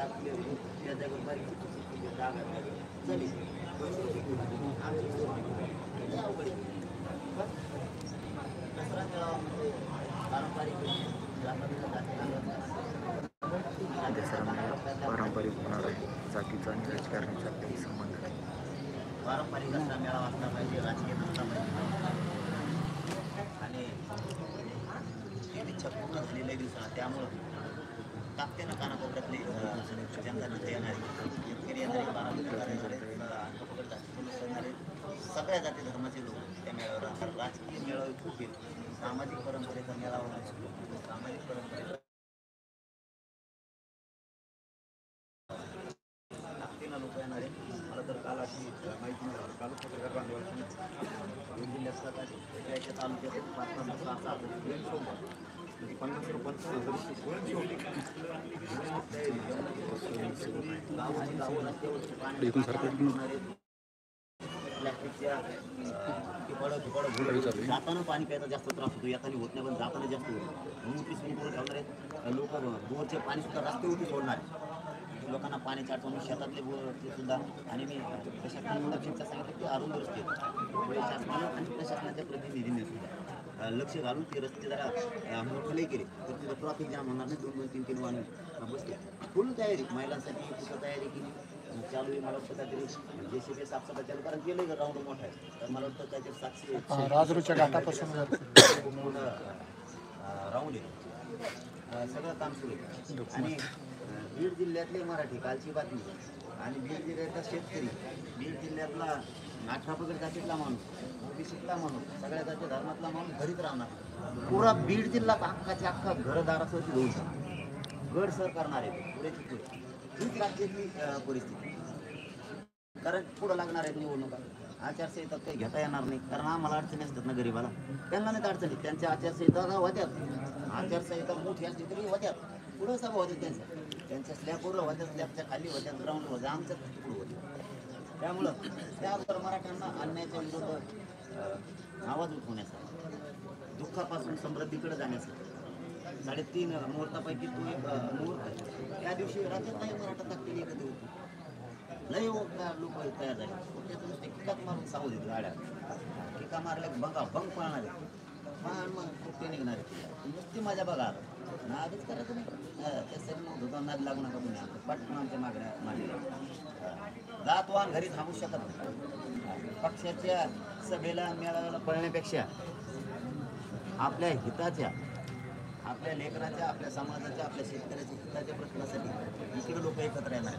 आपले त्या जागेवर बारीक जागा झाली दसरा मेळावा म्हणजे पारंपरिक पारंपरिक होणार आहे. जातीचा आणि राजकारणाचा काही संबंध नाही. पारंपरिक दसरा मेळावा असला पाहिजे, राजकीय नसला पाहिजे. आणि इच्छा पूर्ण झालेल्या दिवसाला त्यामुळं ताकदीनं कानाकोपऱ्यातली जनता तिथे येणारी शेतकरी येणारे येणारे सगळ्या जाती धर्माचे लोक त्या मेळाव्यावर राहतात. राजकीय मेळावे खूप आहेत, सामाजिक परंपरेचा मेळावा नसतो. सामाजिक परंपरेचा ताकदीनं लोक येणारे. मला तर काल अशी माहिती मिळाली, काल पत्रकार बांधवांची 2 जिल्ह्यात याच्या तालुक्यात 5-5 50 जाताना पाणी प्यायचा जास्त त्रास होतो, येताना होत नाही, पण जाताना जास्त होतो. म्हणून ती सुरू ठेवणारे लोक बोरचे पाणी सुद्धा रस्त्यावरती सोडणार. लोकांना पाण्याची अडचण शेतातले बोरचे सुद्धा. आणि मी प्रशासनाच्या सांगितलं की अरुंद रस्ते शासनानं आणि प्रशासनाच्या प्रतिनिधींनी सुद्धा लक्ष घालून ते रस्ते जरा मोठे केले तर तिथं ट्रॉफिक जाम होणार नाही. 2-3 वाहन बसते. फुल तयारी महिलांसाठी कुठं तयारी केली चालू आहे. मला वाटतं काहीतरी JCB साफसफाई चालू कारण गेलं राऊंड मोठा आहे. तर मला वाटतं काहीतरी 700 राजरूच्या घाटापासून राऊंड आहे. सगळं काम सुरू आहे. आणि बीड जिल्ह्यातले मराठी कालची बातमी. आणि बीड जिल्ह्यातला शेतकरी, बीड जिल्ह्यातला 18 पगड जातीतला माणूस, ओबीसीतला माणूस, सगळ्या जाती धर्मातला माणूस घरीच राहणार. पुरा बीड जिल्हा अख्खाच्या अख्खा घरदाराचं घेऊन गड सर करणार आहे पुरेची पुढे. हीच राज्यातली परिस्थिती. कारण पुढं लागणार आहेत निवडणुका. आचारसंहिता काही घेता येणार नाही कारण आम्हाला अडचणी असतात ना गरीबाला. त्यांना नाही अडचणी, त्यांच्या आचारसंहिता होत्यात. आचारसंहिता मोठी असली तरी होत्यात. पुढं सभा होत्या त्यांच्या स्लॅबवर होत्या, स्लॅबच्या खाली होत्या, ग्राउंड होत्या, आमच्या पुढं होत्या. त्यामुळं त्यावर मराठ्यांना अन्यायाच्या विरोधात आवाज उठवण्याचा, दुःखापासून समृद्धीकडे जाण्यासाठी 3.5 मुहूर्तापैकी तो एक मुहूर्त आहे. त्या दिवशी राज्यात नाही मराठा ताकदीने एकत्र होती. लय लोक तयार झाले. त्याचं नुसते किकात मारून सावध येतो गाड्या. किका मारल्या बंगा बंग पळणारे मग कुठे निघणारे नुसती माझ्या बघा नादच करायचं नाही. त्यासाठी मग धोका नाद लागू नका तुम्ही. पटकन आमच्या मागण्या मांडल्या. जात वाहन घरी थांबू शकत नाही. पक्षाच्या सभेला मेळाव्याला पळण्यापेक्षा आपल्या हिताच्या, आपल्या लेकराच्या, आपल्या समाजाच्या, आपल्या शेतकऱ्याच्या हिताच्या प्रश्नासाठी इकडे लोक एकत्र येणार.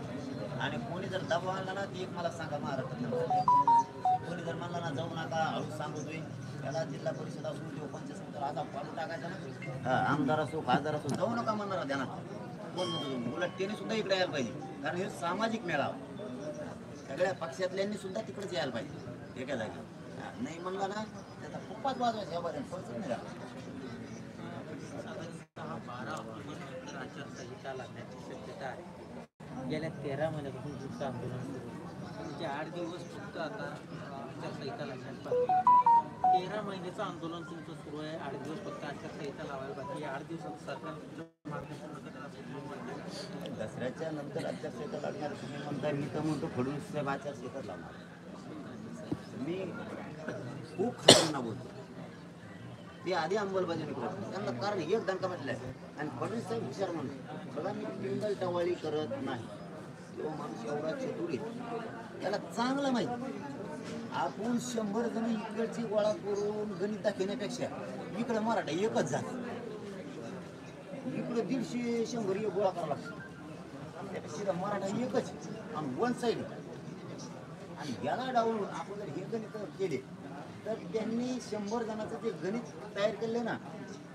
आणि कोणी जर दबाव आणला ना ती एक मला सांगा महाराष्ट्रात कोणी जर म्हणला ना जाऊ नका हळूच सांगतोय त्याला जिल्हा परिषद असू देऊ पंचायत समितीला आता पाडून टाकायचा ना आमदार असो खासदार असो जाऊ नका म्हणणार ध्यानात. कोण उलट त्याने सुद्धा इकडे यायला पाहिजे कारण हे सामाजिक मेळावा. सगळ्या पक्षातल्यांनी सुद्धा तिकडेच यायला पाहिजे एका जागी. नाही म्हणला ना त्याचा खूपच वाजवायचा यापर्यंत फळच नाही राहत. आचारसंहिता लागण्याची शक्यता आहे. गेल्या 13 महिन्यापासून पुढचं आंदोलन सुरू आहे. म्हणजे 8 दिवस फक्त आता आचारसंहिता लागण्यास बाकी. 13 महिन्याचं आंदोलन तुमचं सुरू आहे. 8 दिवस फक्त आचारसंहिता लावायला बाकी. 8 दिवसात सरकार दसऱ्याच्या नंतर आचारसंहिता लागणार तुम्ही म्हणता. मी तर म्हणतो फडणवीस साहेब आचारसंहिता लावणार. मी खूप खतरनाक बोलतो. ते आधी अंमलबजावणी करत त्यांना कारण एक दणका म्हटलं आहे. आणि फडणवीस साहेब हुशार म्हणून बघा मी टिंगल टवाळी करत नाही. किंवा माणूस एवढा चतुर आहे त्याला चांगलं माहिती. आपण 100 जण इकडची गोळा करून गणित दाखवण्यापेक्षा इकडं मराठा एकच झालं. इकडं 150-100 गोळा करावा लागतो. त्यापेक्षा मराठा एकच आणि 1 साईड. आणि याला डावून आपण जर हे गणित केले तर त्यांनी 100 जणांचं जे गणित तयार केले ना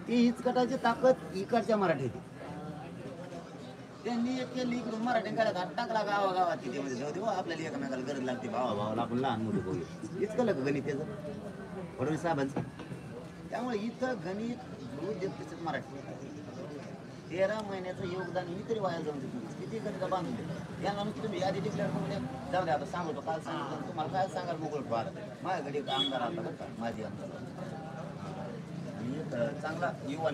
ते हिचकटाची ताकद इकडच्या मराठीत. त्यांनी एक केली इकडून मराठ्यांकडे हात टाकला गावागावात तिथे म्हणजे जाऊ दे आपल्याला एकमेकाला गरज लागते भावाला आपण लहान मोठे होईल इतकं लग गणित त्याचं फडणवीस साहेबांचं. त्यामुळे इथं गणित रोज देत तसंच मराठी. 13 महिन्याचं योगदान मी तरी वाया जाऊन देतो. किती गणित बांधून देतो या माणूस तुम्ही यादी डिक्लेअर करून जाऊ दे. आता सांगतो काल सांगितलं तुम्हाला काय सांगाल मोकळ फार माझ्याकडे एक आमदार आला बरं का माझी आमदार आणि एक चांगला युवा